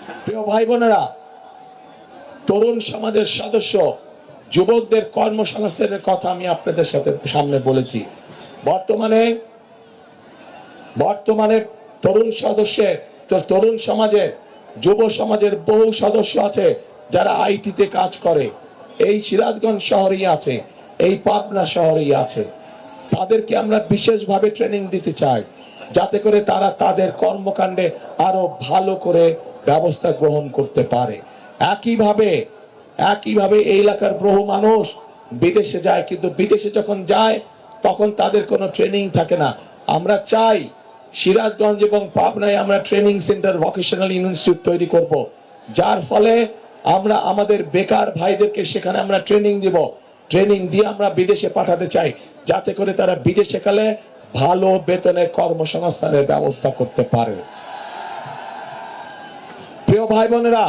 প্রিয় ভাই বোনেরা, তরুণ সমাজের সদস্য যুবকদের কর্মসংস্থানের কথা আমি আপনাদের সাথে সামনে বলেছি। বর্তমানে তরুণ সমাজের যুব সমাজের বহু সদস্য আছে যারা আইটিতে কাজ করে, এই সিরাজগঞ্জ শহরেই আছে, এই পাবনা শহরেই আছে। তাদেরকে আমরা বিশেষভাবে ট্রেনিং দিতে চাই যাতে করে তারা তাদের কর্মকাণ্ডে আরো ভালো করে ব্যবস্থা গ্রহণ করতে পারে। একইভাবে এই এলাকার বহু মানুষ বিদেশে যায়, কিন্তু বিদেশে যখন যায় তখন তাদের কোনো ট্রেনিং থাকে না। আমরা চাই সিরাজগঞ্জ এবং পাবনায় আমরা ট্রেনিং সেন্টার, ভোকেশনাল ইনস্টিটিউট তৈরি করব, যার ফলে আমরা আমাদের বেকার ভাইদেরকে সেখানে আমরা ট্রেনিং দিব। ট্রেনিং দিয়ে আমরা বিদেশে পাঠাতে চাই যাতে করে তারা বিদেশে গেলে ভালো বেতনে কর্মসংস্থানের ব্যবস্থা করতে পারে। প্রিয় ভাই বোনেরা,